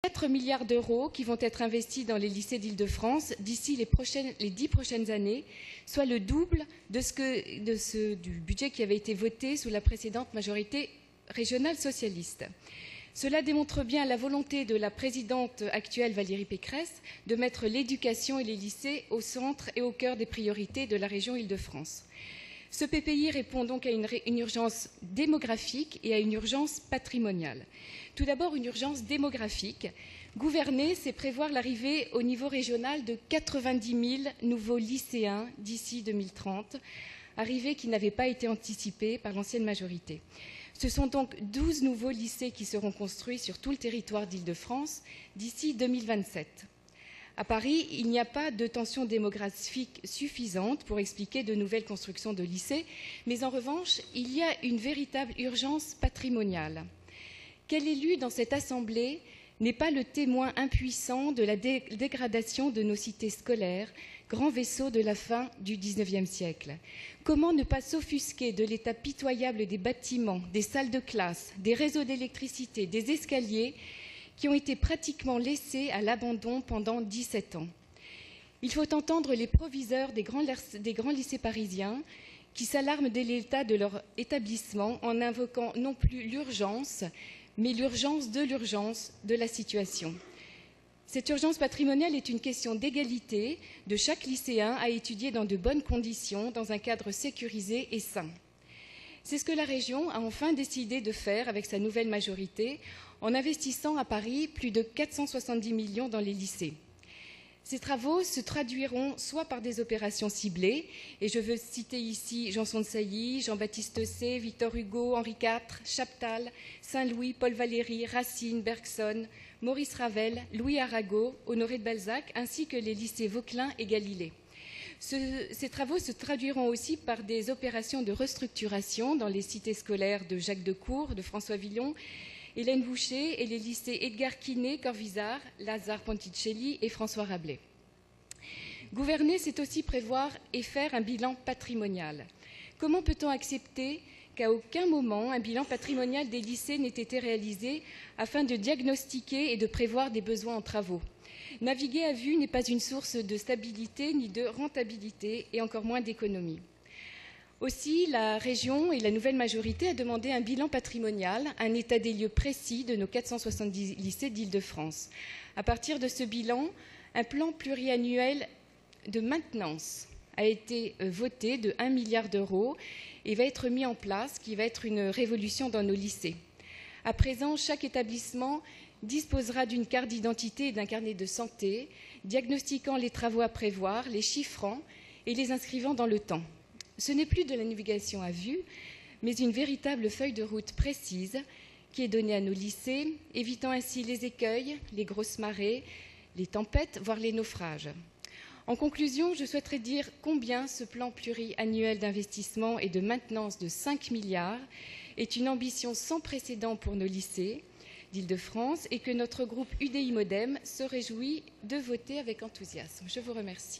4 milliards d'euros qui vont être investis dans les lycées d'Île-de-France d'ici les 10 prochaines années, soit le double du budget qui avait été voté sous la précédente majorité régionale socialiste. Cela démontre bien la volonté de la présidente actuelle Valérie Pécresse de mettre l'éducation et les lycées au centre et au cœur des priorités de la région Île-de-France. Ce PPI répond donc à une urgence démographique et à une urgence patrimoniale. Tout d'abord, une urgence démographique. Gouverner, c'est prévoir l'arrivée au niveau régional de 90 000 nouveaux lycéens d'ici 2030, arrivée qui n'avait pas été anticipée par l'ancienne majorité. Ce sont donc 12 nouveaux lycées qui seront construits sur tout le territoire d'Île-de-France d'ici 2027. À Paris, il n'y a pas de tension démographique suffisante pour expliquer de nouvelles constructions de lycées, mais en revanche, il y a une véritable urgence patrimoniale. Quel élu dans cette Assemblée n'est pas le témoin impuissant de la dégradation de nos cités scolaires, grands vaisseaux de la fin du XIXe siècle? Comment ne pas s'offusquer de l'état pitoyable des bâtiments, des salles de classe, des réseaux d'électricité, des escaliers qui ont été pratiquement laissés à l'abandon pendant 17 ans? Il faut entendre les proviseurs des grands lycées parisiens qui s'alarment de l'état de leur établissement en invoquant non plus l'urgence, mais l'urgence de la situation. Cette urgence patrimoniale est une question d'égalité de chaque lycéen à étudier dans de bonnes conditions, dans un cadre sécurisé et sain. C'est ce que la région a enfin décidé de faire avec sa nouvelle majorité, en investissant à Paris plus de 470 millions dans les lycées. Ces travaux se traduiront soit par des opérations ciblées, et je veux citer ici Janson de Sailly, Jean-Baptiste Say, Victor Hugo, Henri IV, Chaptal, Saint-Louis, Paul Valéry, Racine, Bergson, Maurice Ravel, Louis Arago, Honoré de Balzac, ainsi que les lycées Vauquelin et Galilée. Ces travaux se traduiront aussi par des opérations de restructuration dans les cités scolaires de Jacques Decour, de François Villon, Hélène Boucher et les lycées Edgar Quinet, Corvisart, Lazare Ponticelli et François Rabelais. Gouverner, c'est aussi prévoir et faire un bilan patrimonial. Comment peut-on accepter qu'à aucun moment un bilan patrimonial des lycées n'ait été réalisé afin de diagnostiquer et de prévoir des besoins en travaux? Naviguer à vue n'est pas une source de stabilité ni de rentabilité et encore moins d'économie. Aussi, la région et la nouvelle majorité a demandé un bilan patrimonial, un état des lieux précis de nos 470 lycées d'Île-de-France. À partir de ce bilan, un plan pluriannuel de maintenance a été voté de 1 milliard d'euros et va être mis en place, qui va être une révolution dans nos lycées. À présent, chaque établissement disposera d'une carte d'identité et d'un carnet de santé, diagnostiquant les travaux à prévoir, les chiffrant et les inscrivant dans le temps. Ce n'est plus de la navigation à vue, mais une véritable feuille de route précise qui est donnée à nos lycées, évitant ainsi les écueils, les grosses marées, les tempêtes, voire les naufrages. En conclusion, je souhaiterais dire combien ce plan pluriannuel d'investissement et de maintenance de 5 milliards est une ambition sans précédent pour nos lycées d'Île-de-France et que notre groupe UDI Modem se réjouit de voter avec enthousiasme. Je vous remercie.